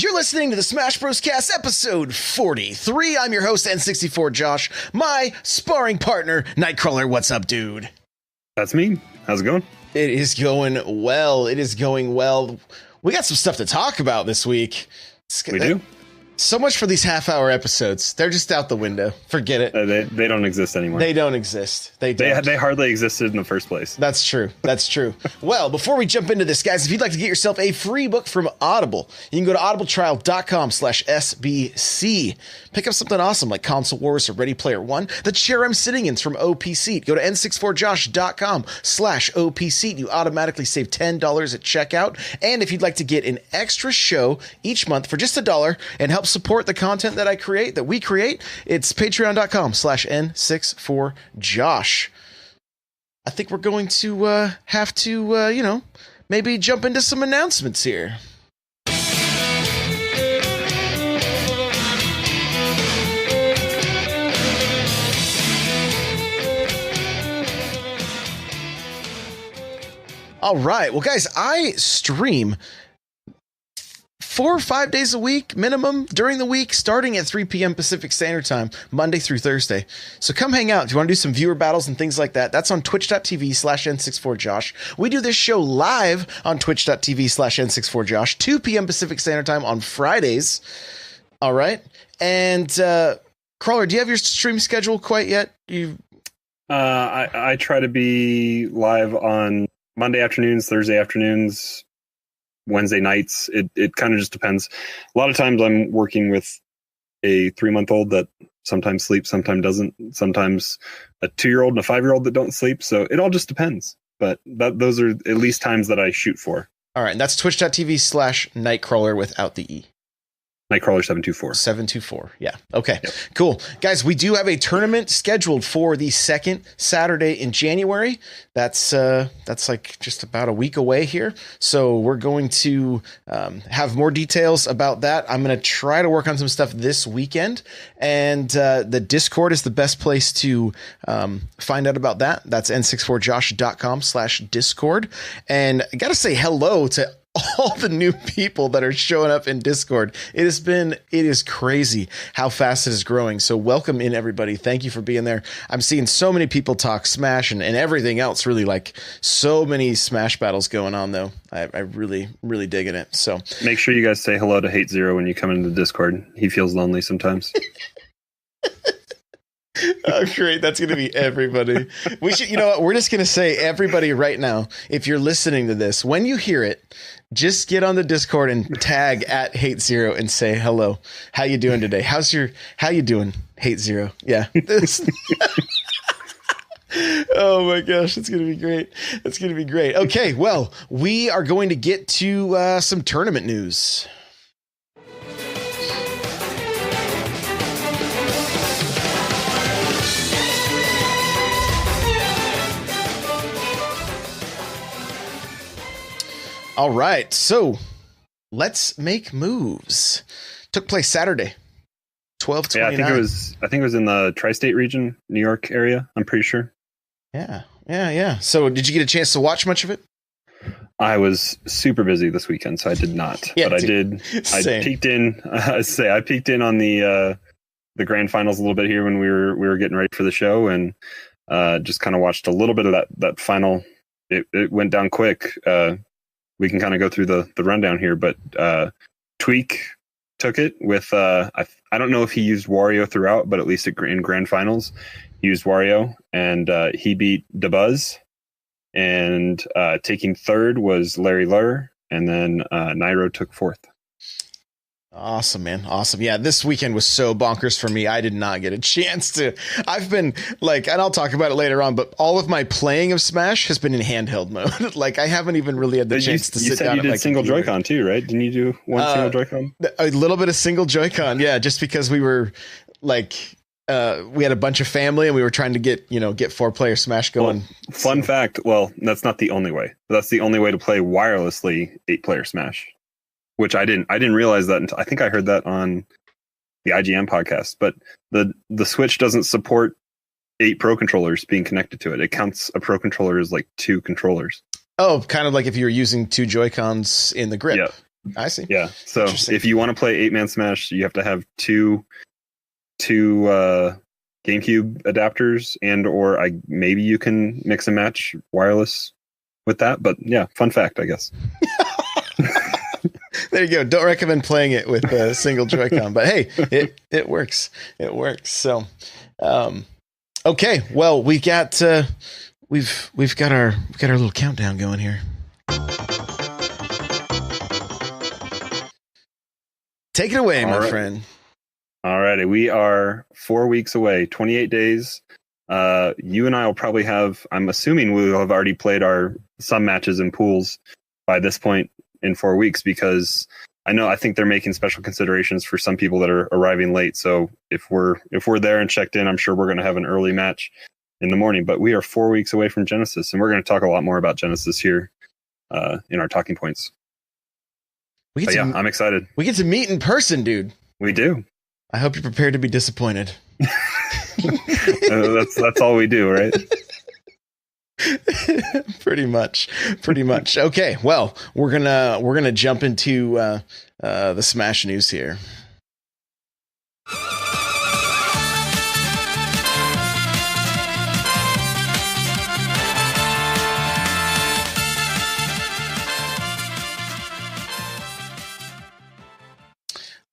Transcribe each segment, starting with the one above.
You're listening to the Smash Bros. Cast episode 43. I'm your host, N64 Josh, my sparring partner, NightCrawlr. What's up, dude? That's me. How's it going? It is going well. It is going well. We got some stuff to talk about this week. We do? So much for these half-hour episodes. They're just out the window. Forget it. They don't exist anymore. They don't exist. They don't. They hardly existed in the first place. That's true. That's true. Well, before we jump into this, guys, if you'd like to get yourself a free book from Audible, you can go to audibletrial.com/SBC. Pick up something awesome like Console Wars or Ready Player One. The chair I'm sitting in is from OP Seat. Go to n64josh.com/OP Seat. You automatically save $10 at checkout. And if you'd like to get an extra show each month for just $1 and help support the content that we create, it's patreon.com/N64Josh. I think we're going to have to, maybe jump into some announcements here. All right. Well, guys, I stream 4 or 5 days a week minimum during the week, starting at 3 p.m. Pacific Standard Time, Monday through Thursday. So come hang out. If you want to do some viewer battles and things like that, that's on twitch.tv/N64Josh. We do this show live on twitch.tv/N64Josh, 2 p.m. Pacific Standard Time on Fridays. All right. And Crawler, do you have your stream schedule quite yet? I try to be live on Monday afternoons, Thursday afternoons, Wednesday nights. It kind of just depends. A lot of times I'm working with a 3-month-old that sometimes sleeps, sometimes doesn't, sometimes a 2-year-old and a 5-year-old that don't sleep. So it all just depends. But those are at least times that I shoot for. All right. And that's twitch.tv/NightCrawlr without the E. NightCrawlr 724. 724. Yeah. Okay. Yep. Cool. Guys, we do have a tournament scheduled for the second Saturday in January. That's like just about a week away here. So we're going to have more details about that. I'm going to try to work on some stuff this weekend. And the Discord is the best place to find out about that. That's n64josh.com/Discord. And I got to say hello to all the new people that are showing up in Discord. It is crazy how fast it is growing. So welcome in, everybody. Thank you for being there. I'm seeing so many people talk Smash and everything else, really, like so many Smash battles going on, though. I really, really digging it. So make sure you guys say hello to Hate Zero when you come into the Discord. He feels lonely sometimes. Oh, great. That's going to be everybody. We should, we're just going to say everybody right now. If you're listening to this, when you hear it, just get on the Discord and tag at Hate Zero and say hello. How you doing today? How you doing, Hate Zero? Yeah. Oh my gosh, it's going to be great. It's going to be great. Okay, well, we are going to get to some tournament news. All right, so let's make moves. Took place Saturday, 12/29. Yeah, I think it was in the tri-state region, New York area. I'm pretty sure. Yeah. So, did you get a chance to watch much of it? I was super busy this weekend, so I did not. Yeah, but I did. Same. I peeked in. I peeked in on the grand finals a little bit here when we were getting ready for the show, and just kind of watched a little bit of that final. It went down quick. We can kind of go through the rundown here, but Tweek took it with, I don't know if he used Wario throughout, but at least in grand finals, he used Wario, and he beat Dabuz. And taking third was Lurr, and then Nairo took fourth. Awesome, man. Awesome. Yeah, this weekend was so bonkers for me. I did not get a chance to. I've been and I'll talk about it later on, but all of my playing of Smash has been in handheld mode. I haven't even really had the chance to sit down. You did single Joy-Con too, right? Didn't you do one single Joy-Con? A little bit of single Joy-Con, yeah, just because we were we had a bunch of family and we were trying to get 4-player Smash going. Well, fun fact. Well, that's not the only way. That's the only way to play wirelessly 8-player Smash. Which I didn't realize that until I think I heard that on the IGN podcast. But the Switch doesn't support 8 Pro controllers being connected to it. It counts a Pro controller as like 2 controllers. Oh, kind of like if you were using 2 Joy-Cons in the grip. I see. Yeah. So if you want to play 8-man Smash, you have to have two GameCube adapters, and or maybe you can mix and match wireless with that. But yeah, fun fact, I guess. There you go. Don't recommend playing it with a single Joy-Con, but hey, it works. It works. So, okay. Well, we've got our little countdown going here. Take it away, my friend. All righty. We are 4 weeks away, 28 days. You and I will probably I'm assuming we will have already played some matches in pools by this point in 4 weeks, because I think they're making special considerations for some people that are arriving late. So if we're there and checked in, I'm sure we're going to have an early match in the morning. But we are 4 weeks away from Genesis, and we're going to talk a lot more about Genesis here in our talking points. I'm excited. We get to meet in person, dude. We do. I hope you're prepared to be disappointed. That's all we do, right? Pretty much. Okay, well, we're gonna jump into the Smash news here.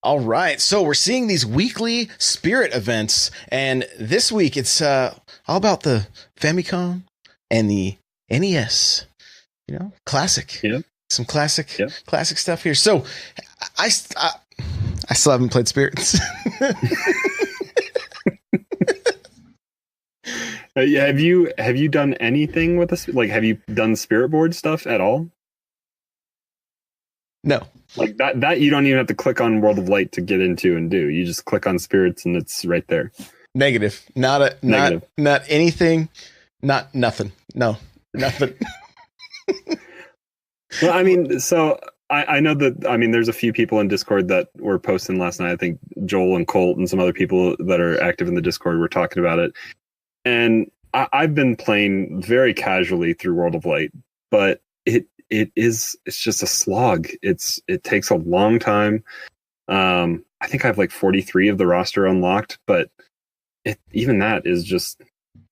All right, so we're seeing these weekly Spirit events, and this week it's all about the Famicom and the NES. Classic. Yeah. Some classic stuff here. So I still haven't played Spirits. Have you done anything with this? Like, have you done Spirit board stuff at all? No. Like that you don't even have to click on World of Light to get into and do. You just click on Spirits and it's right there. Negative. Not anything. Nothing. No, nothing. Well, I mean, so I know that, there's a few people in Discord that were posting last night. I think Joel and Colt and some other people that are active in the Discord were talking about it. And I've been playing very casually through World of Light, but it's just a slog. It takes a long time. I think I have like 43 of the roster unlocked, but even that is just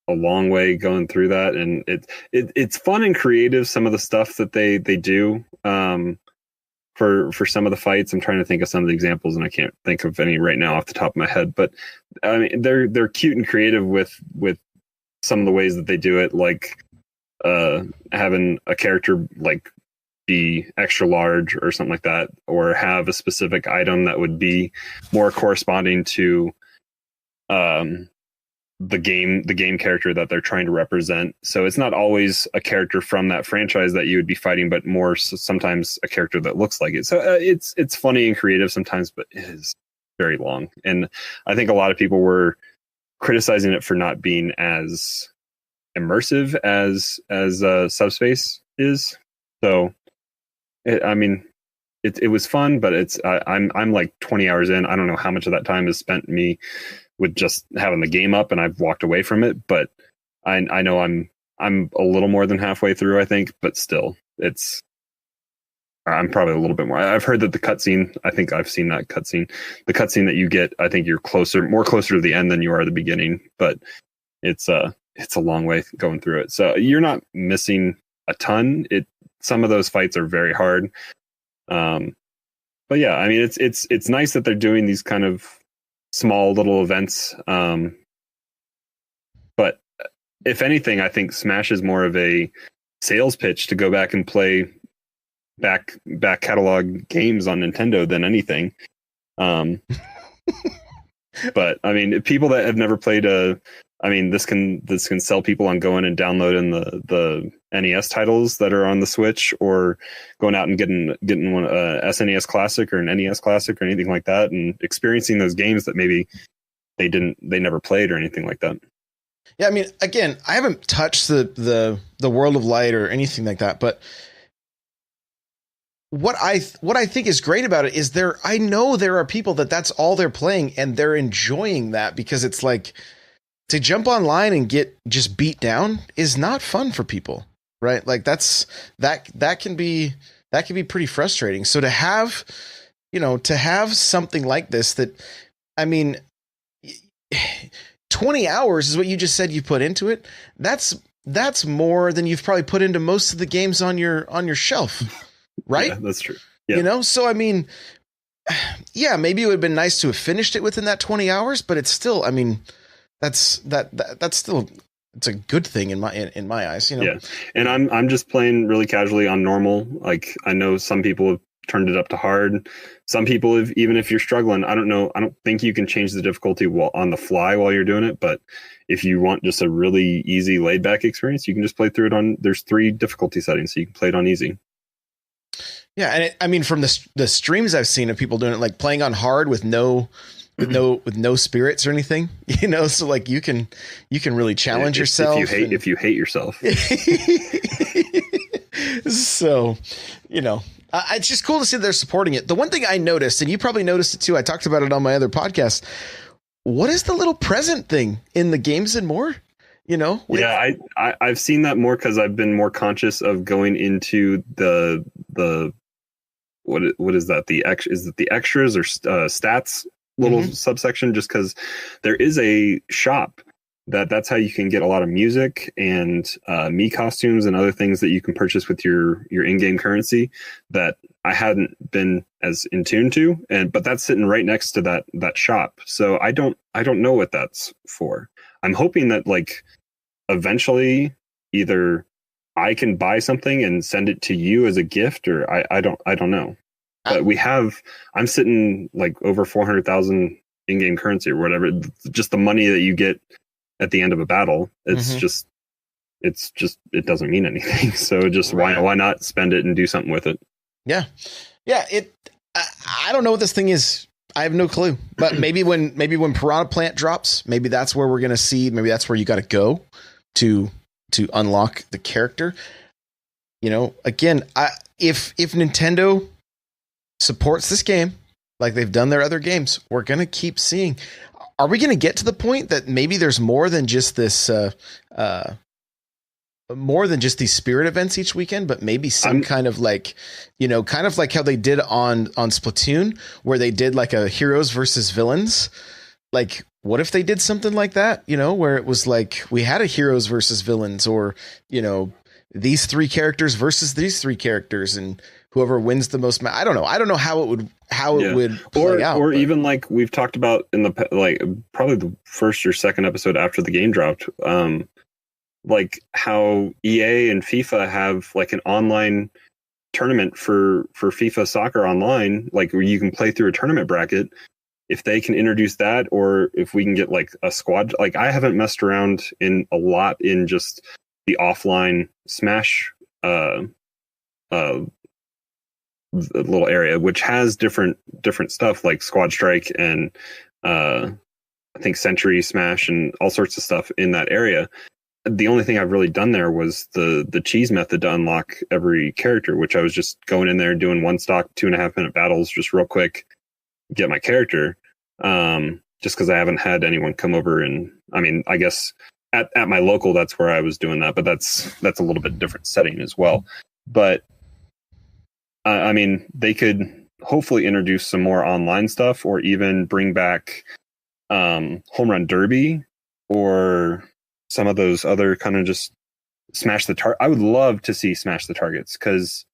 a long way going through that. And it's fun and creative, some of the stuff that they do for some of the fights. I'm trying to think of some of the examples, and I can't think of any right now off the top of my head, but they're cute and creative with some of the ways that they do it, like having a character like be extra large or something like that, or have a specific item that would be more corresponding to the game character that they're trying to represent. So it's not always a character from that franchise that you would be fighting, but more sometimes a character that looks like it. So it's funny and creative sometimes, but it is very long. And I think a lot of people were criticizing it for not being as immersive as Subspace is. So it was fun, but I'm like 20 hours in. I don't know how much of that time is spent me with just having the game up, and I've walked away from it, but I know I'm a little more than halfway through, I think, but still I'm probably a little bit more. I've heard that the cutscene, I think I've seen that cutscene. The cutscene that you get, I think you're more closer to the end than you are the beginning, but it's a long way going through it. So you're not missing a ton. Some of those fights are very hard. But yeah, it's nice that they're doing these kind of small little events. But if anything, I think Smash is more of a sales pitch to go back and play back catalog games on Nintendo than anything. But people that have never played this can sell people on going and downloading the NES titles that are on the Switch, or going out and getting one SNES Classic or an NES Classic or anything like that, and experiencing those games that maybe they never played or anything like that. Yeah, again, I haven't touched the World of Light or anything like that, but what I think is great about it is I know there are people that's all they're playing, and they're enjoying that, because it's like, to jump online and get just beat down is not fun for people, right? Like that can be that can be pretty frustrating. So to have, to have something like this that, I mean, 20 hours is what you just said you put into it. That's more than you've probably put into most of the games on your shelf, right? Yeah, that's true. Yeah. So I mean, yeah, maybe it would have been nice to have finished it within that 20 hours, but it's still, I mean, that's still, it's a good thing in my eyes, Yeah. And I'm just playing really casually on normal. Like, I know some people have turned it up to hard. Some people have, even if you're struggling, I don't think you can change the difficulty on the fly while you're doing it. But if you want just a really easy laid back experience, you can just play through it there's 3 difficulty settings, so you can play it on easy. Yeah. And I mean, from the streams I've seen of people doing it, like playing on hard with no spirits or anything, so like you can really challenge yourself. If you hate yourself. So, it's just cool to see they're supporting it. The one thing I noticed, and you probably noticed it too, I talked about it on my other podcast. What is the little present thing in the Games and More? Yeah, I've seen that more because I've been more conscious of going into the what is that? Is it the extras or stats little subsection? Just because there is a shop that's how you can get a lot of music and me costumes and other things that you can purchase with your in-game currency that I hadn't been as in tune to, but that's sitting right next to that shop. So I don't know what that's for. I'm hoping that like eventually either I can buy something and send it to you as a gift, or I don't know. But I'm sitting like over 400,000 in-game currency or whatever. Just the money that you get at the end of a battle. It's just it doesn't mean anything. So just why not spend it and do something with it? Yeah. Yeah. I don't know what this thing is. I have no clue, but maybe when Piranha Plant drops, maybe that's where we're going to see, maybe that's where you got to go to unlock the character. Again, if Nintendo supports this game like they've done their other games, we're going to keep seeing. Are we going to get to the point that maybe there's more than just this, more than just these Spirit events each weekend, but maybe some kind of like, kind of like how they did on Splatoon, where they did like a heroes versus villains. Like, what if they did something like that, where it was like, we had a heroes versus villains, or, these 3 characters versus these 3 characters, and whoever wins the most. I don't know. I don't know how it would play out. Or even like we've talked about in the, like probably the first or second episode after the game dropped, like how EA and FIFA have like an online tournament for FIFA soccer online, like where you can play through a tournament bracket. If they can introduce that, or if we can get like a squad, like I haven't messed around in a lot in just the offline Smash, little area, which has different stuff like Squad Strike and I think Century Smash and all sorts of stuff in that area. The only thing I've really done there was the cheese method to unlock every character, which I was just going in there doing 1 stock 2.5 minute battles just real quick, get my character, just because I haven't had anyone come over. And I mean, I guess at my local, that's where I was doing that, but that's a little bit different setting as well. But I mean, they could hopefully introduce some more online stuff, or even bring back Home Run Derby, or some of those other kind of just smash the target. I would love to see smash the targets, because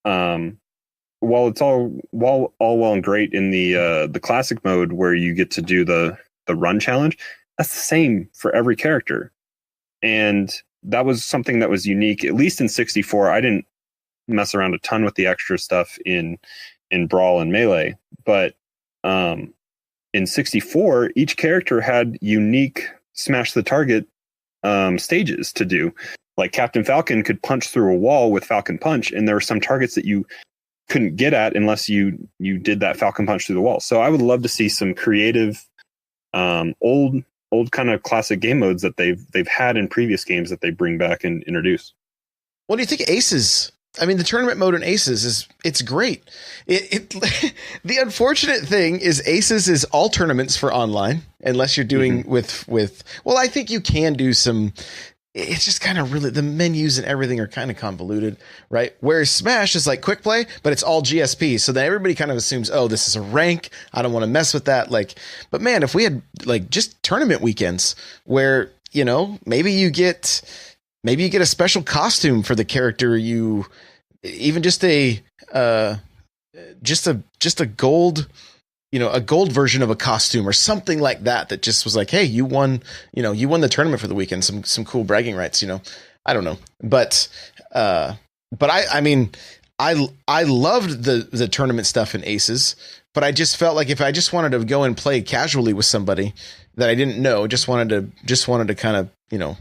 while it's all well and great in the classic mode where you get to do the run challenge, that's the same for every character. And that was something that was unique, at least in 64. I didn't mess around a ton with the extra stuff in Brawl and Melee, but in 64, each character had unique smash the target stages to do. Like Captain Falcon could punch through a wall with Falcon Punch, and there were some targets that you couldn't get at unless you did that Falcon Punch through the wall. So I would love to see some creative old kind of classic game modes that they've had in previous games that they bring back and introduce. What do you think Aces? I mean, the tournament mode in Aces it's great. The unfortunate thing is Aces is all tournaments for online, unless you're doing with, well, I think you can do some, it's just kind of really, the menus and everything are kind of convoluted, right? Whereas Smash is like quick play, but it's all GSP. So then everybody kind of assumes, oh, this is a rank. I don't want to mess with that. Like, but man, if we had like just tournament weekends where, you know, maybe you get a special costume for the character, even just a gold, you know, a gold version of a costume or something like that, that just was like, hey, you won the tournament for the weekend. Some cool bragging rights, you know, I don't know. But I mean, I loved the tournament stuff in Aces, but I just felt like if I just wanted to go and play casually with somebody that I didn't know, just wanted to kind of, you know,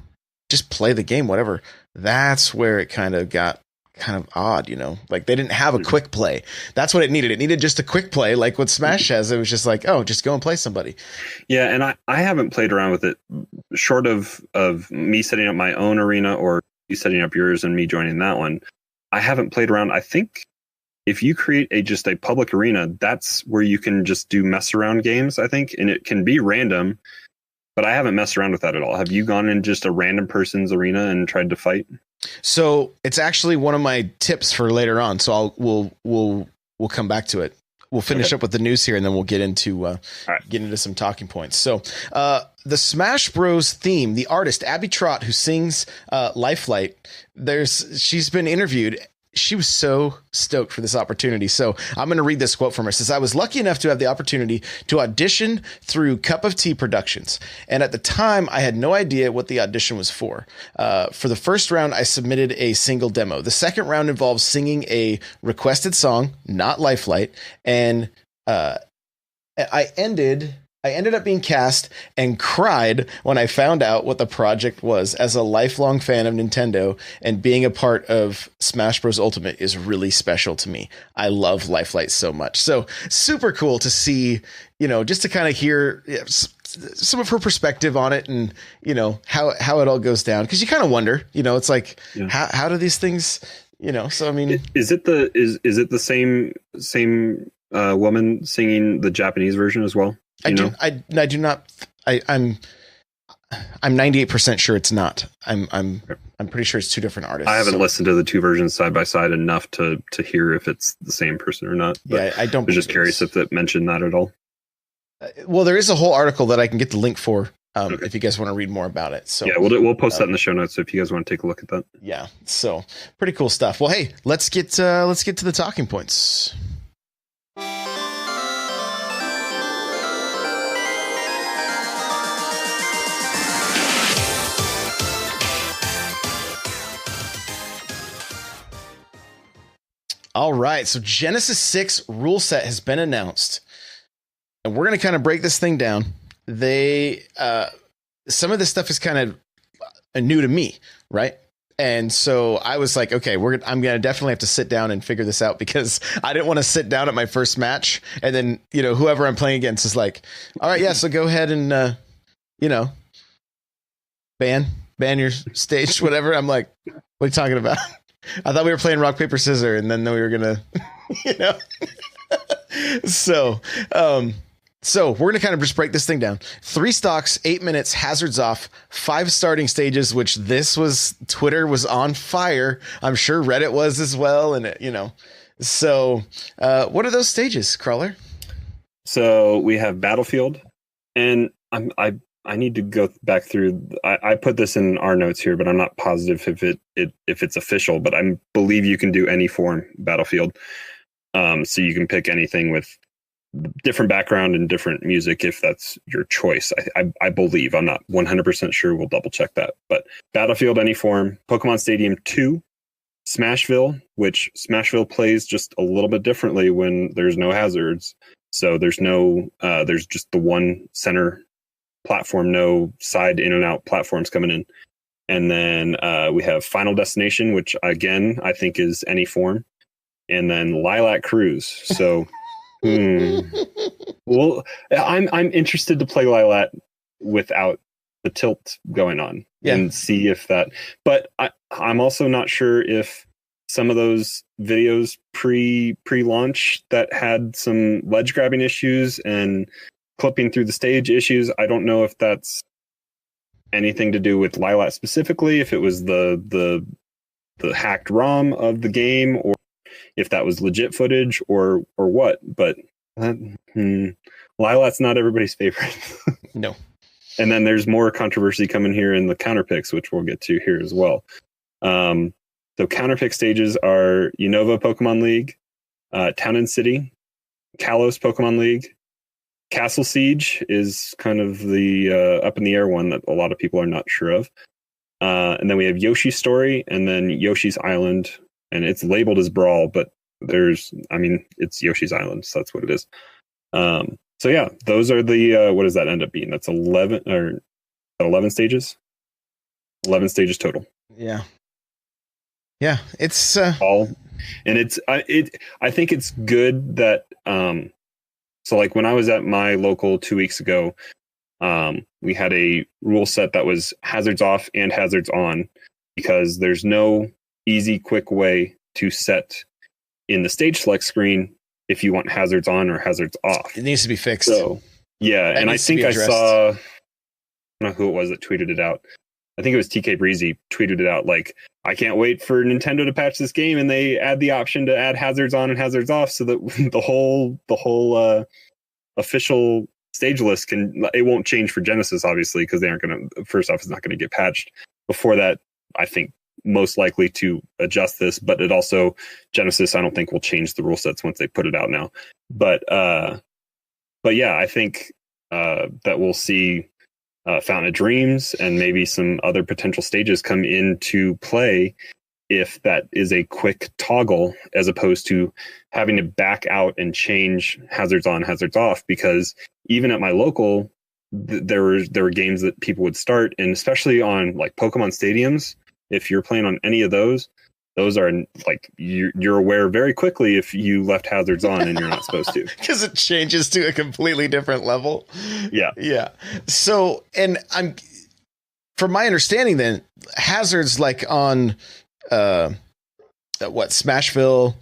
just play the game, whatever. That's where it kind of got kind of odd, you know, like they didn't have a quick play. That's what it needed. It needed just a quick play. Like what Smash has, it was just like, oh, just go and play somebody. Yeah. And I haven't played around with it short of me setting up my own arena or you setting up yours and me joining that one. I haven't played around. I think if you create just a public arena, that's where you can just do mess around games, I think. And it can be random, but I haven't messed around with that at all. Have you gone in just a random person's arena and tried to fight? So it's actually one of my tips for later on. So we'll come back to it. We'll finish up with the news here, and then we'll get into some talking points. So the Smash Bros. Theme, the artist Abby Trott, who sings Lifelight, she's been interviewed. She was so stoked for this opportunity. So I'm going to read this quote from her. It says, I was lucky enough to have the opportunity to audition through Cup of Tea Productions. And at the time, I had no idea what the audition was for. For the first round, I submitted a single demo. The second round involves singing a requested song, not Lifelight. And I ended up being cast and cried when I found out what the project was. As a lifelong fan of Nintendo, and being a part of Smash Bros. Ultimate is really special to me. I love Lifelight so much. So super cool to see, you know, just to kind of hear some of her perspective on it, and, you know, how it all goes down. Cause you kind of wonder, you know, it's like, how do these things, you know, so, I mean, is it the same woman singing the Japanese version as well? I do not. I'm 98% sure it's not. I'm pretty sure it's two different artists. I haven't listened to the two versions side by side enough to hear if it's the same person or not. Yeah, I don't. I was just curious if it mentioned that at all. Well, there is a whole article that I can get the link for if you guys want to read more about it. So yeah, we'll post that in the show notes if you guys want to take a look at that. Yeah, so pretty cool stuff. Well, hey, let's get to the talking points. All right, so Genesis 6 rule set has been announced, and we're going to kind of break this thing down. Some of this stuff is kind of new to me, right? And so I was like, okay, I'm going to definitely have to sit down and figure this out, because I didn't want to sit down at my first match and then, you know, whoever I'm playing against is like, all right, yeah, so go ahead and, you know, ban your stage, whatever. I'm like, what are you talking about? I thought we were playing rock, paper, scissors, and then we were gonna, you know. So we're gonna kind of just break this thing down. 3 stocks, 8 minutes, hazards off, 5 starting stages. Which Twitter was on fire. I'm sure Reddit was as well, and you know. So what are those stages, Crawler? So we have Battlefield, and I need to go back through. I put this in our notes here, but I'm not positive if it's official. But I believe you can do any form Battlefield. So you can pick anything with different background and different music if that's your choice. I believe. I'm not 100% sure. We'll double check that. But Battlefield, any form. Pokemon Stadium 2, Smashville, which Smashville plays just a little bit differently when there's no hazards. So there's just the one center platform, no side in and out platforms coming in. And then we have Final Destination, which again I think is any form, and then Lilac Cruise. So well, I'm interested to play Lilac without the tilt going on and see if that, but I'm also not sure if some of those videos pre-launch that had some ledge grabbing issues and clipping through the stage issues, I don't know if that's anything to do with Lilac specifically, if it was the hacked ROM of the game, or if that was legit footage or what. But Lilac's not everybody's favorite. No. And then there's more controversy coming here in the counterpicks, which we'll get to here as well. So counterpick stages are Unova Pokemon League, Town and City, Kalos Pokemon League. Castle Siege is kind of the up in the air one that a lot of people are not sure of. And then we have Yoshi's Story, and then Yoshi's Island, and it's labeled as Brawl, but it's Yoshi's Island, so that's what it is. So yeah, those are the what does that end up being? That's 11 stages. 11 stages total. Yeah. Yeah, it's all, and it's I think it's good that so like when I was at my local 2 weeks ago, we had a rule set that was hazards off and hazards on, because there's no easy, quick way to set in the stage select screen if you want hazards on or hazards off. It needs to be fixed. So yeah, and I think I saw, I don't know who it was that tweeted it out. I think it was TK Breezy tweeted it out like, I can't wait for Nintendo to patch this game and they add the option to add hazards on and hazards off, so that the whole official stage list it won't change for Genesis, obviously, because they aren't going to, first off, it's not going to get patched before that. I think most likely to adjust this, but it also, Genesis, I don't think will change the rule sets once they put it out now. But yeah, I think that we'll see Fountain of Dreams and maybe some other potential stages come into play if that is a quick toggle, as opposed to having to back out and change hazards on, hazards off. Because even at my local, there were games that people would start, and especially on like Pokemon Stadiums, if you're playing on any of those are like, you're aware very quickly if you left hazards on and you're not supposed to, because it changes to a completely different level. Yeah. So, and from my understanding, then hazards like on Smashville,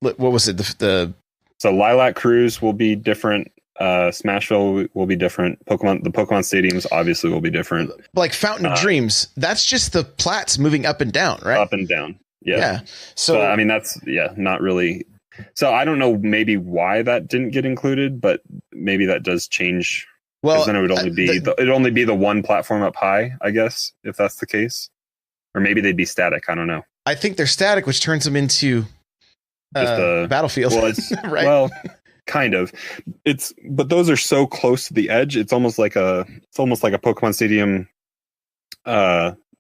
what was it? So Lilac Cruise will be different. Smashville will be different. The Pokemon Stadiums obviously will be different. Like Fountain of Dreams, that's just the plats moving up and down, right? Up and down. Yeah. So I mean, that's not really. So I don't know maybe why that didn't get included, but maybe that does change. Well, then it would only be it'd only be the one platform up high, I guess, if that's the case. Or maybe they'd be static. I don't know. I think they're static, which turns them into Battlefield. Well, it's right. Well, kind of. But those are so close to the edge. It's almost like a Pokemon Stadium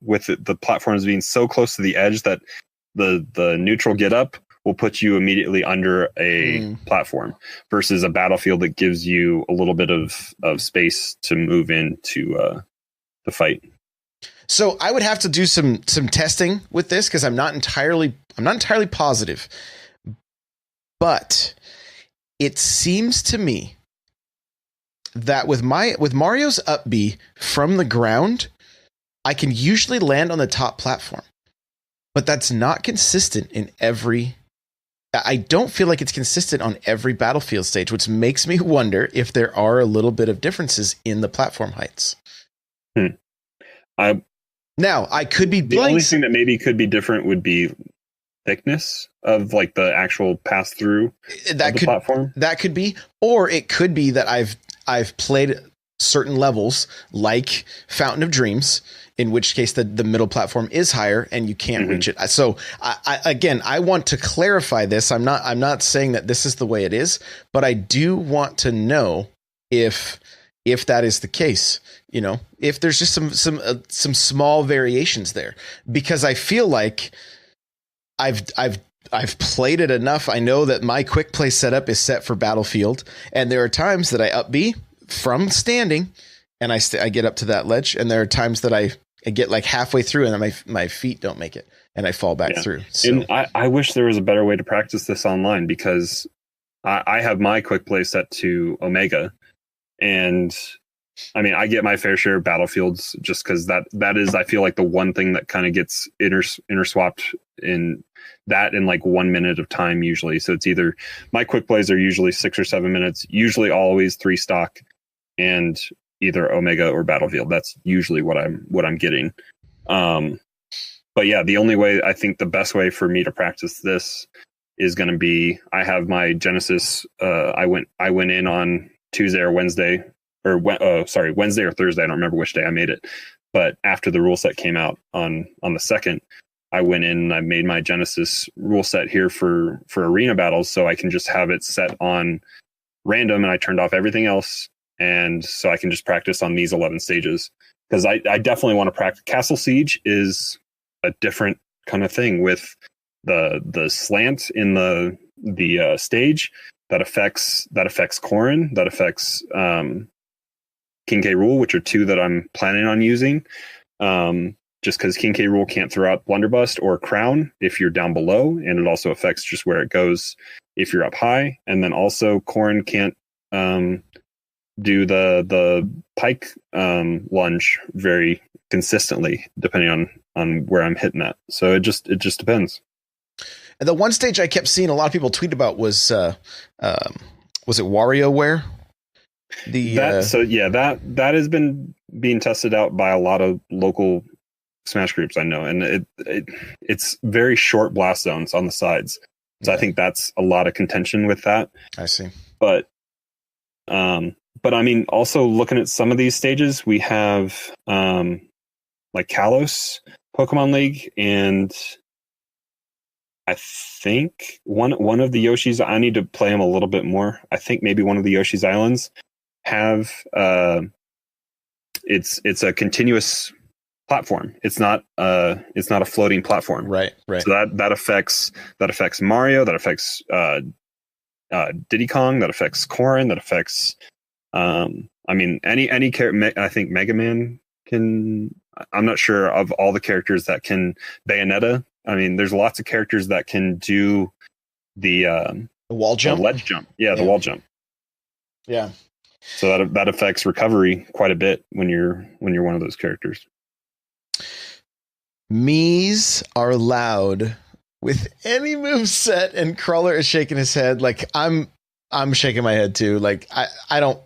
with the platforms being so close to the edge that the neutral get up will put you immediately under a platform, versus a Battlefield that gives you a little bit of space to move into the fight. So I would have to do some testing with this, because I'm not entirely positive, but it seems to me that with Mario's up B from the ground, I can usually land on the top platform, but that's not consistent in every. I don't feel like it's consistent on every Battlefield stage, which makes me wonder if there are a little bit of differences in the platform heights. Now, I could be the only thing that maybe could be different would be thickness of like the actual pass through the platform. That could be, or it could be that I've played certain levels like Fountain of Dreams, in which case the middle platform is higher and you can't reach it. So I want to clarify this. I'm not saying that this is the way it is, but I do want to know if that is the case, if there's just some small variations there, because I feel like I've played it enough. I know that my quick play setup is set for Battlefield, and there are times that I up B from standing and I get up to that ledge, and there are times that I get like halfway through and my feet don't make it and I fall back through. So. And I wish there was a better way to practice this online, because I have my quick play set to Omega, and I mean, I get my fair share of Battlefields just because that is, I feel like, the one thing that kind of gets interswapped in that in like 1 minute of time usually. So it's either my quick plays are usually 6 or 7 minutes, usually always 3 stock. And either Omega or Battlefield. That's usually what I'm getting. But yeah, the only way, I think the best way for me to practice this is going to be, I have my Genesis. I went in on Tuesday or Wednesday, or Wednesday or Thursday. I don't remember which day I made it, but after the rule set came out on the 2nd, I went in and I made my Genesis rule set here for arena battles, so I can just have it set on random, and I turned off everything else, and so I can just practice on these 11 stages, because I definitely want to practice. Castle Siege is a different kind of thing with the slant in the stage that affects Corrin, that affects King K. Rool, which are two that I'm planning on using. Just because King K. Rool can't throw out Blunderbuss or Crown if you're down below, and it also affects just where it goes if you're up high. And then also Corrin can't do the pike lunge very consistently, depending on where I'm hitting that. So it just depends. And the one stage I kept seeing a lot of people tweet about was it WarioWare? That has been being tested out by a lot of local Smash groups I know, and it's very short blast zones on the sides. So I think that's a lot of contention with that. I see. But I mean, also looking at some of these stages, we have like Kalos Pokemon League, and I think one of the Yoshi's, I need to play them a little bit more. I think maybe one of the Yoshi's Islands have it's a continuous platform. It's not a floating platform. Right. So that affects Mario, that affects Diddy Kong, that affects Corrin, that affects I mean any character. I think Mega Man can. I'm not sure of all the characters that can Bayonetta. I mean, there's lots of characters that can do the wall jump, the ledge jump. Yeah, the wall jump. Yeah. So that affects recovery quite a bit when you're one of those characters. Miis are allowed with any move set, and Crawler is shaking his head. Like I'm shaking my head too. Like I don't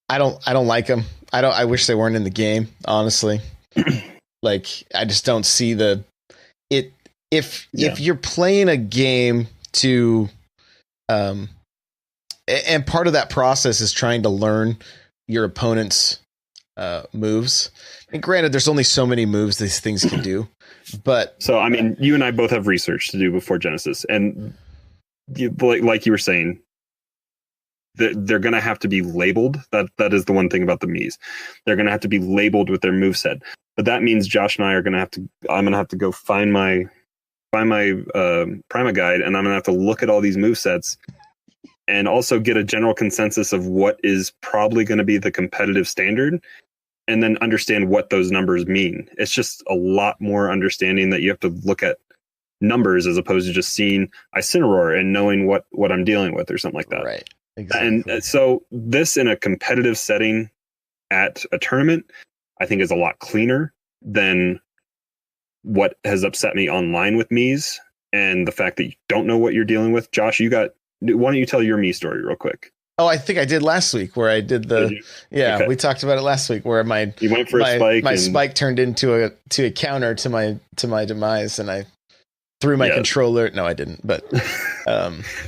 like them. I wish they weren't in the game, honestly. Like I just don't see if you're playing a game to and part of that process is trying to learn your opponent's moves. And granted, there's only so many moves these things can do. But so, I mean, you and I both have research to do before Genesis, and like you were saying, they're going to have to be labeled. That is the one thing about the Miis. They're going to have to be labeled with their moveset. But that means Josh and I are going to have to. I'm going to have to go find my Prima guide, and I'm going to have to look at all these movesets, and also get a general consensus of what is probably going to be the competitive standard, and then understand what those numbers mean. It's just a lot more understanding that you have to look at numbers as opposed to just seeing Incineroar and knowing what I'm dealing with or something like that. Right. Exactly. And so this in a competitive setting at a tournament, I think is a lot cleaner than what has upset me online with Miis, and the fact that you don't know what you're dealing with. Josh, why don't you tell your Mii story real quick? Oh, I think I did last week where I did Okay. We talked about it last week where you went for a spike. My spike turned into a counter to my demise, and I threw my controller. No, I didn't. But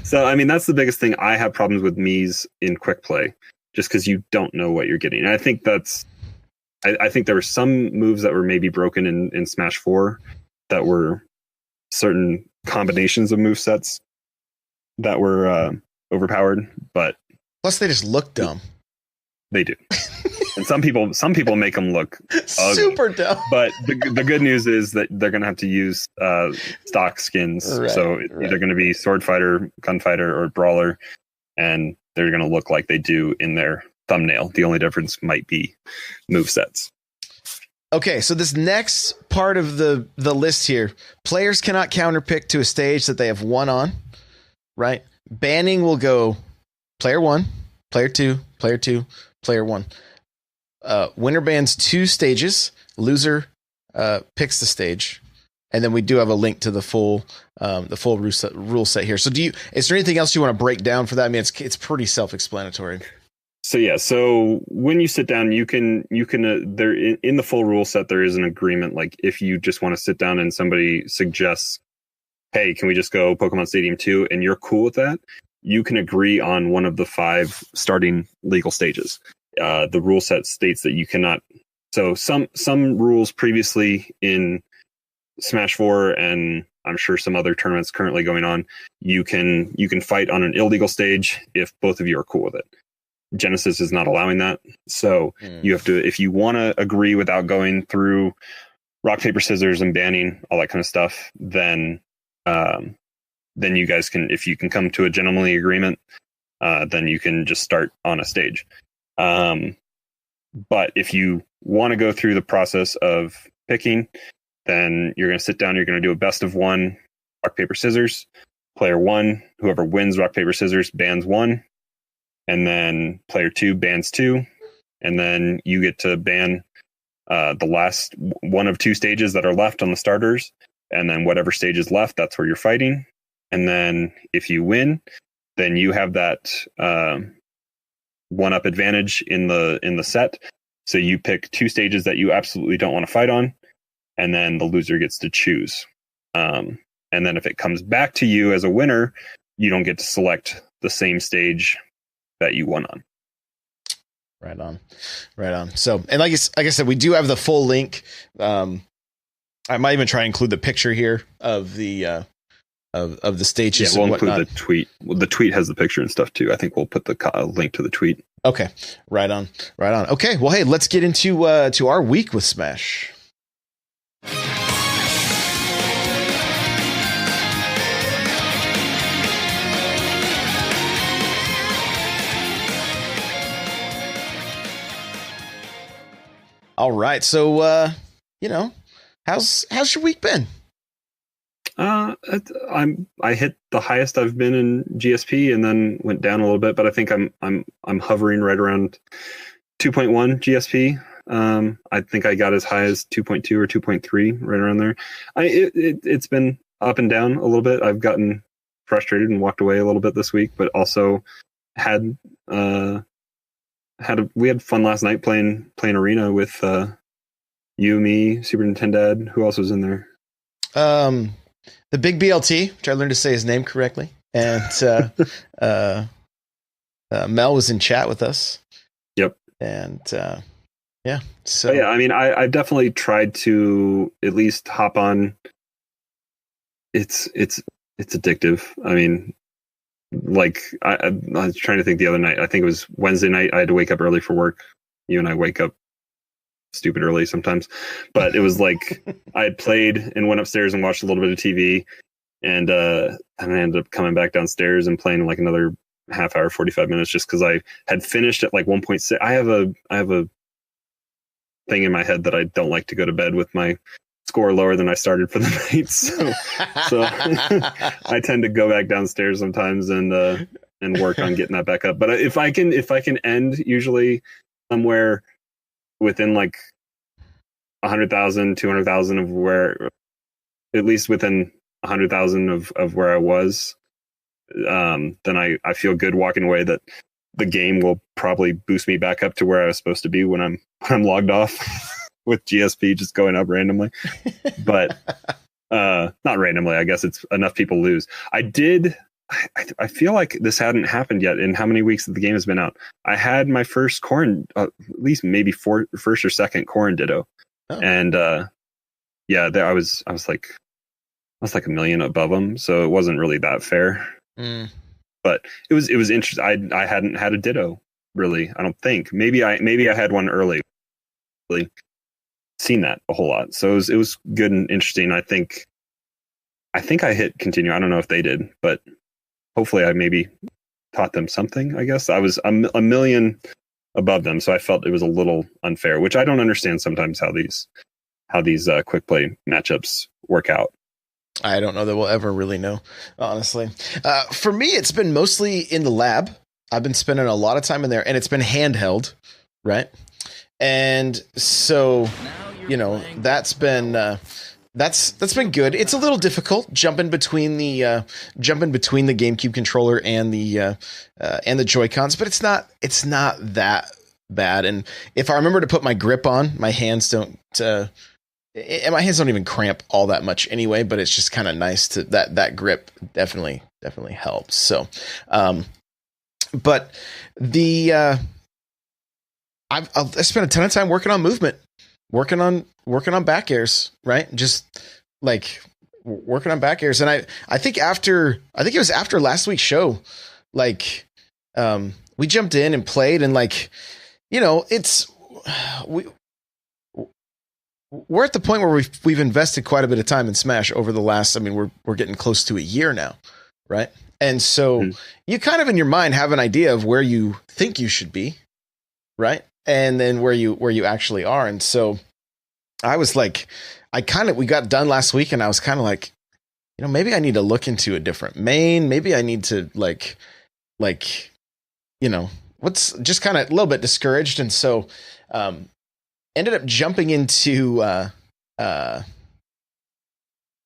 so I mean, that's the biggest thing. I have problems with Miis in quick play, just because you don't know what you're getting. And I think I think there were some moves that were maybe broken in Smash 4 that were certain combinations of move sets that were overpowered, but plus they just look dumb. They do. And some people make them look ugly. Super dumb. But the good news is that they're going to have to use stock skins. Right, so it's either going to be Sword Fighter, Gunfighter, or Brawler, and they're going to look like they do in their thumbnail. The only difference might be movesets. Okay, so this next part of the list here, players cannot counterpick to a stage that they have won on, right? Banning will go player 1, player 2, player 2, player 1. Winner bans 2 stages. Loser picks the stage, and then we do have a link to the full rule set here. So is there anything else you want to break down for that? I mean, it's pretty self-explanatory. So when you sit down, you can there in the full rule set there is an agreement. Like if you just want to sit down and somebody suggests, hey, can we just go Pokemon Stadium 2, and you're cool with that, you can agree on one of the 5 starting legal stages. The rule set states that you cannot. So some rules previously in Smash 4 and I'm sure some other tournaments currently going on, you can fight on an illegal stage if both of you are cool with it. Genesis is not allowing that. So you have to, if you want to agree without going through rock, paper, scissors and banning, all that kind of stuff, then you guys can, if you can come to a gentlemanly agreement, then you can just start on a stage. But if you want to go through the process of picking, then you're going to sit down, you're going to do a best of 1, rock, paper, scissors. Player 1, whoever wins rock, paper, scissors, bans 1. And then player 2 bans 2. And then you get to ban the last one of 2 stages that are left on the starters. And then whatever stage is left, that's where you're fighting. And then if you win, then you have that 1-up advantage in the set. So you pick 2 stages that you absolutely don't want to fight on. And then the loser gets to choose. And then if it comes back to you as a winner, you don't get to select the same stage that you won on. Right on. So, and like I said, we do have the full link. I might even try and include the picture here of the of the stages. Yeah, we'll include the tweet. Well, the tweet has the picture and stuff too. I think we'll put the link to the tweet. Okay, right on. Okay, well, hey, let's get into to our week with Smash. All right, so how's your week been? I hit the highest I've been in GSP and then went down a little bit, but I think I'm hovering right around 2.1 GSP. I think I got as high as 2.2 or 2.3, right around there. It's been up and down a little bit. I've gotten frustrated and walked away a little bit this week, but also we had fun last night playing Arena with you, me, Super Nintendo. Who else was in there? The big BLT, which I learned to say his name correctly, and Mel was in chat with us. Yep. And yeah, so but yeah, I mean, I definitely tried to at least hop on. It's addictive. I mean, like I was trying to think the other night. I think it was Wednesday night. I had to wake up early for work. You and I wake up stupid early sometimes, but it was like I had played and went upstairs and watched a little bit of TV, and I ended up coming back downstairs and playing like another half hour, 45 minutes, just because I had finished at like 1.6. I have a thing in my head that I don't like to go to bed with my score lower than I started for the night, so I tend to go back downstairs sometimes and work on getting that back up. But if I can end usually somewhere within like 100,000, 200,000 of where, at least within 100,000 of where I was, then I feel good walking away that the game will probably boost me back up to where I was supposed to be when I'm logged off with GSP just going up randomly. But not randomly, I guess it's enough people lose. I feel like this hadn't happened yet in how many weeks that the game has been out. I had my first Corrin, at least maybe first or second Corrin Ditto. Oh. And yeah, there I was like a million above them, so it wasn't really that fair. But it was interesting. I hadn't had a Ditto really. I don't think. Maybe I had one early. Really seen that a whole lot, so it was good and interesting. I think I hit continue. I don't know if they did, but hopefully I maybe taught them something. I guess I was a million above them, so I felt it was a little unfair, which I don't understand sometimes how these quick play matchups work out. I don't know that we'll ever really know, honestly. For me, it's been mostly in the lab. I've been spending a lot of time in there, and it's been handheld, right? And so, that's been that's been good. It's a little difficult jumping between the GameCube controller and the Joy-Cons, but it's not that bad. And if I remember to put my grip on, my hands don't even cramp all that much anyway. But it's just kind of nice to that grip definitely helps. So, but I spent a ton of time working on movement. Working on back airs, right? Just like working on back airs. And I think it was after last week's show, like, we jumped in and played, and like, you know, we're at the point where we've invested quite a bit of time in Smash over the last, I mean, we're getting close to a year now, right? And so you kind of in your mind have an idea of where you think you should be, right? And then where you actually are. And so I was like, we got done last week, and I was kind of like, you know, maybe I need to look into a different main. Maybe I need to like, you know, what's just kind of a little bit discouraged. And so, ended up jumping into, one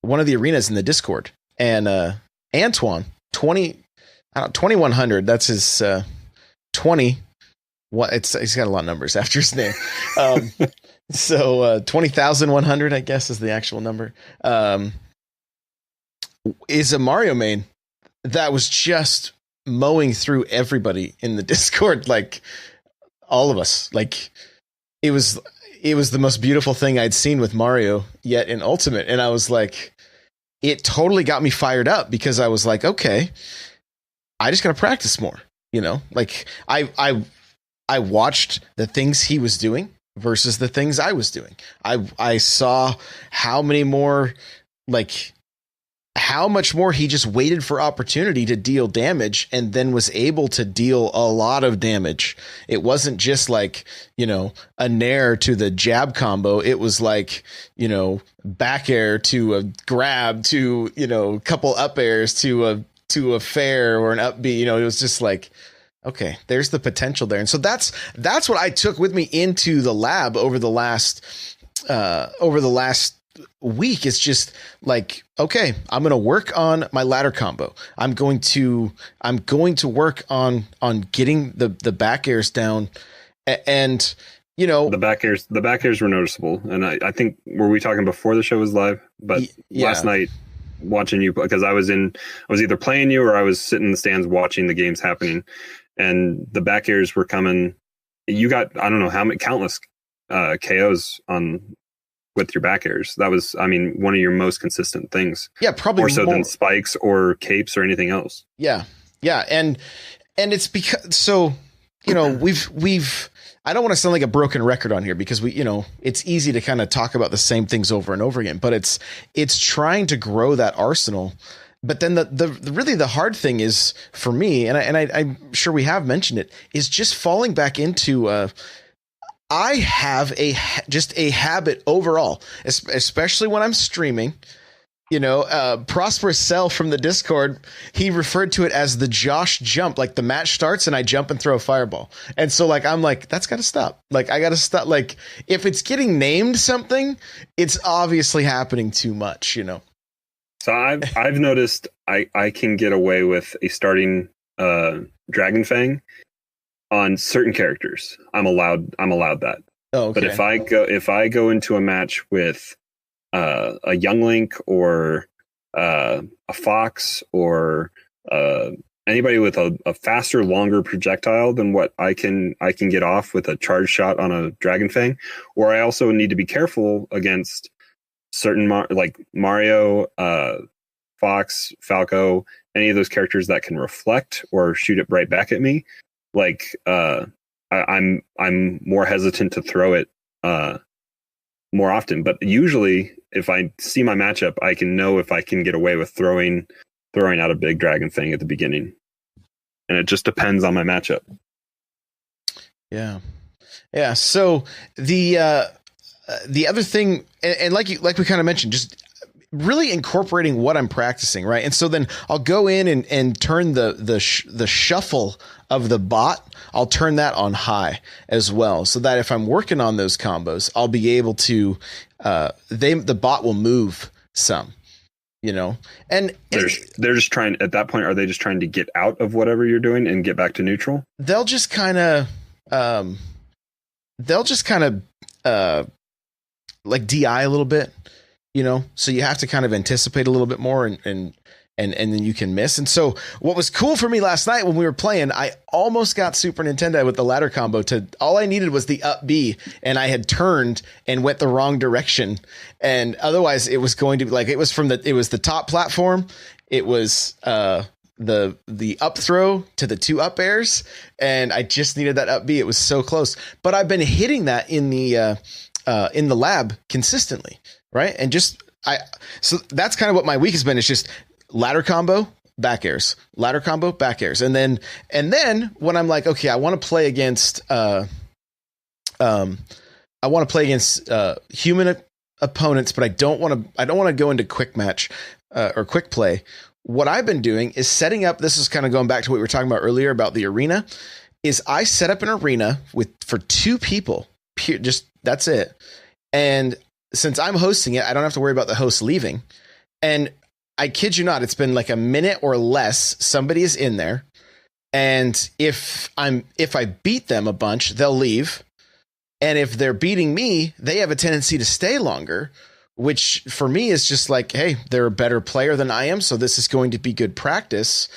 of the arenas in the Discord, and, Antoine 2100. That's his, 20. What he's got a lot of numbers after his name. So 20,100, I guess, is the actual number. Is a Mario main that was just mowing through everybody in the Discord, like all of us. Like it was the most beautiful thing I'd seen with Mario yet in Ultimate, and I was like, it totally got me fired up, because I was like, okay, I just got to practice more. You know, like I watched the things he was doing versus the things I was doing. I saw how much more he just waited for opportunity to deal damage, and then was able to deal a lot of damage. It wasn't just like, you know, a nair to the jab combo. It was like, you know, back air to a grab to, you know, a couple up airs to a fair or an up B. You know, it was just like, okay, there's the potential there. And so that's what I took with me into the lab over the last week. It's just like, okay, I'm going to work on my ladder combo. I'm going to work on getting the back airs down, and, you know, the back airs were noticeable. And I think, were we talking before the show was live? But last night, watching you, because I was either playing you or I was sitting in the stands watching the games happening, and the back airs were coming. You got, I don't know how many, countless KOs with your back airs. That was, I mean, one of your most consistent things. Yeah, probably more so than spikes or capes or anything else. Yeah. And it's because, so, you know, we've I don't want to sound like a broken record on here, because we, you know, it's easy to kind of talk about the same things over and over again, but it's trying to grow that arsenal. But then the hard thing is for me, and I'm sure we have mentioned it, is just falling back into, I have just a habit overall, especially when I'm streaming. You know, Prosperous Cell from the Discord, he referred to it as the Josh jump. Like, the match starts and I jump and throw a fireball. And so, like, I'm like, that's got to stop. Like, I got to stop. Like, if it's getting named something, it's obviously happening too much, you know? So I've noticed I can get away with a starting Dragon Fang on certain characters. I'm allowed that. Oh, okay. But if I go into a match with a Young Link or a Fox or anybody with a faster, longer projectile than what I can get off with a charge shot on a Dragon Fang, or I also need to be careful against certain like Mario, Fox, Falco, any of those characters that can reflect or shoot it right back at me. Like I'm more hesitant to throw it more often. But usually, if I see my matchup, I can know if I can get away with throwing out a big Dragon Fang at the beginning, and it just depends on my matchup. Yeah. So the other thing, and like we kind of mentioned, just really incorporating what I'm practicing, right? And so then I'll go in and turn the shuffle of the bot. I'll turn that on high as well, so that if I'm working on those combos, I'll be able to the bot will move some, you know. And they're just trying at that point. Are they just trying to get out of whatever you're doing and get back to neutral? They'll just kind of like DI a little bit, you know, so you have to kind of anticipate a little bit more and then you can miss. And so what was cool for me last night when we were playing, I almost got Super Nintendo with the ladder combo all I needed was the up B, and I had turned and went the wrong direction. And otherwise it was going to be like, it was the top platform. It was, the up throw to the 2 up airs, and I just needed that up B. It was so close, but I've been hitting that in the lab consistently. Right. And so that's kind of what my week has been. It's just ladder combo, back airs, ladder combo, back airs. And then when I'm like, okay, I want to play against, human opponents, but I don't want to go into quick match, or quick play. What I've been doing is setting up, this is kind of going back to what we were talking about earlier about the arena, is I set up an arena for 2 people, that's it. And since I'm hosting it, I don't have to worry about the host leaving. And I kid you not, it's been like a minute or less. Somebody is in there. And if I beat them a bunch, they'll leave. And if they're beating me, they have a tendency to stay longer, which for me is just like, hey, they're a better player than I am, so this is going to be good practice.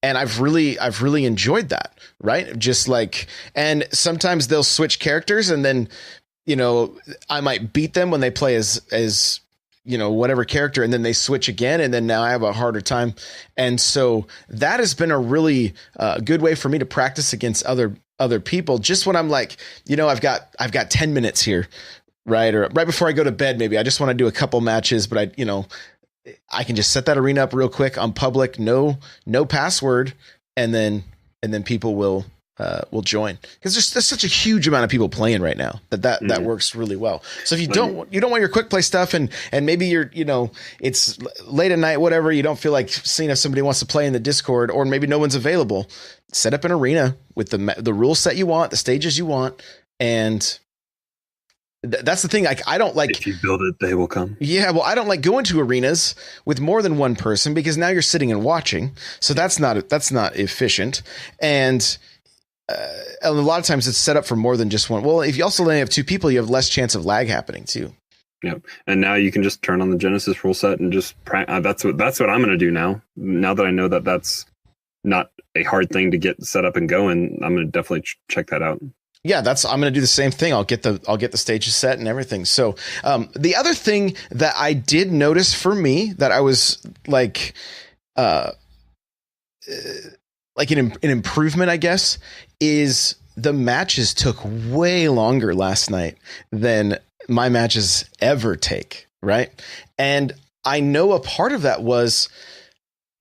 And I've really enjoyed that, right? Just like, and sometimes they'll switch characters, and then, you know, I might beat them when they play as you know, whatever character, and then they switch again, and then now I have a harder time. And so that has been a really good way for me to practice against other people. Just when I'm like, you know, I've got 10 minutes here, right? Or right before I go to bed, maybe I just want to do a couple matches, but I can just set that arena up real quick on public, no password. And then people will join, because there's such a huge amount of people playing right now that works really well. So if you don't want your quick play stuff, and maybe you're, you know, it's late at night, whatever, you don't feel like seeing if somebody wants to play in the Discord, or maybe no one's available, set up an arena with the rule set you want, the stages you want. And that's the thing. Like, I don't like, if you build it, they will come. Yeah. Well, I don't like going to arenas with more than one person, because now you're sitting and watching. So that's not efficient. And a lot of times it's set up for more than just one. Well, if you also only have 2 people, you have less chance of lag happening too. Yep. And now you can just turn on the Genesis rule set and just that's what I'm going to do now. Now that I know that that's not a hard thing to get set up and going, I'm going to definitely check that out. Yeah, I'm going to do the same thing. I'll get the stages set and everything. So the other thing that I did notice for me that I was like an improvement, I guess, is the matches took way longer last night than my matches ever take, right? And I know a part of that was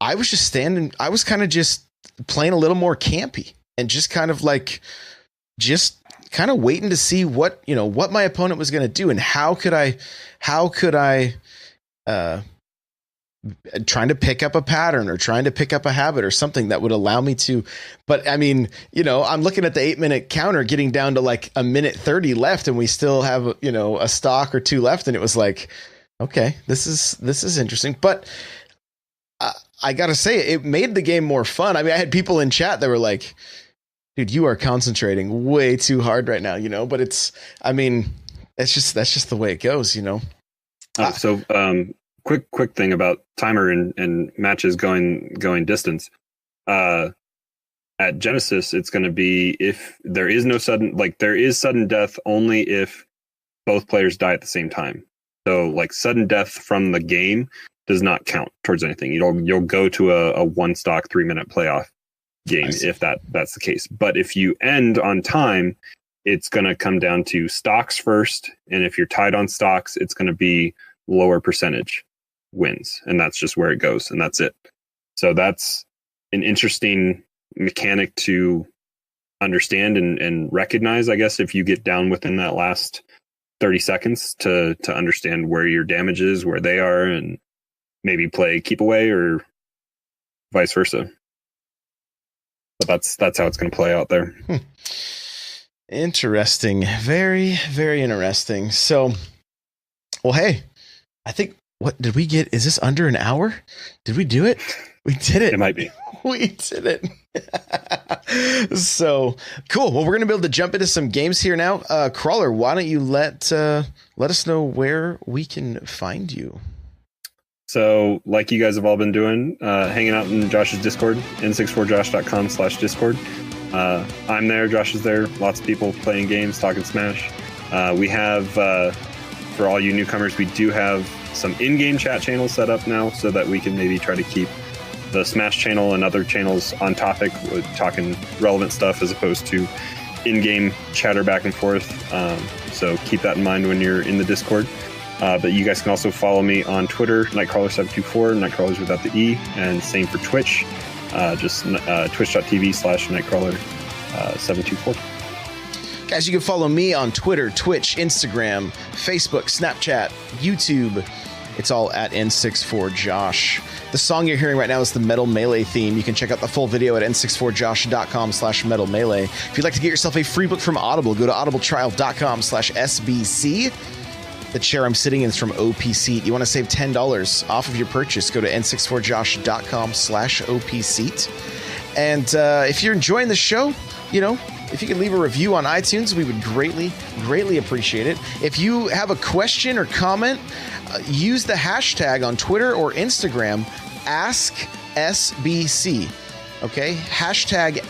I was just I was kind of just playing a little more campy, and just kind of like, just kind of waiting to see what my opponent was going to do, and how could I trying to pick up a pattern, or trying to pick up a habit, or something that would allow me to. But I mean, you know, I'm looking at the 8-minute counter getting down to like a minute 30 left, and we still have, you know, a stock or 2 left. And it was like, okay, this is interesting. But I got to say, it made the game more fun. I mean, I had people in chat that were like, dude, you are concentrating way too hard right now, you know, but that's just the way it goes, you know? Quick thing about timer and matches going distance. At Genesis, it's going to be, if there is no there is sudden death only if both players die at the same time. So like sudden death from the game does not count towards anything. You'll go to a 1 stock 3-minute playoff game if that's the case. But if you end on time, it's going to come down to stocks first, and if you're tied on stocks, it's going to be lower percentage wins, and that's just where it goes, and that's it. So that's an interesting mechanic to understand and recognize, I guess, if you get down within that last 30 seconds to understand where your damage is, where they are, and maybe play keep away or vice versa. But that's how it's going to play out there. Interesting. Very, very interesting. So, well, hey, I think, what did we get? Is this under an hour? Did we do it? We did it. It might be. We did it. So cool. Well, we're going to be able to jump into some games here now. Crawler, why don't you let us know where we can find you? So like you guys have all been doing, hanging out in Josh's Discord, n64josh.com/Discord. I'm there. Josh is there. Lots of people playing games, talking Smash. We have, for all you newcomers, we do have some in-game chat channels set up now so that we can maybe try to keep the Smash channel and other channels on topic, with talking relevant stuff as opposed to in-game chatter back and forth. So keep that in mind when you're in the Discord. But you guys can also follow me on Twitter, NightCrawlr724. NightCrawlr is without the E, and same for Twitch. Just twitch.tv/NightCrawlr724. Guys, you can follow me on Twitter, Twitch, Instagram, Facebook, Snapchat, YouTube. It's all at N64Josh. The song you're hearing right now is the Metal Melee theme. You can check out the full video at n64josh.com/Metal Melee. If you'd like to get yourself a free book from Audible, go to audibletrial.com/SBC. The chair I'm sitting in is from OPSeat. You want to save $10 off of your purchase, go to n64josh.com/OPSeat. And if you're enjoying the show, if you could leave a review on iTunes, we would greatly, greatly appreciate it. If you have a question or comment, use the hashtag on Twitter or Instagram, AskSBC. Okay? Hashtag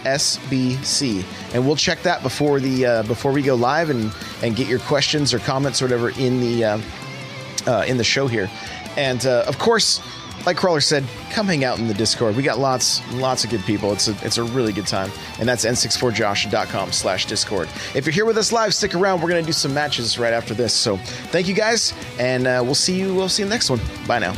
AskSBC. And we'll check that before we go live and get your questions or comments or whatever in the show here. And of course, like Crawler said, come hang out in the Discord. We got lots of good people. It's a really good time. And that's n64josh.com/Discord. If you're here with us live, stick around. We're going to do some matches right after this. So thank you guys, and we'll see you next one. Bye now.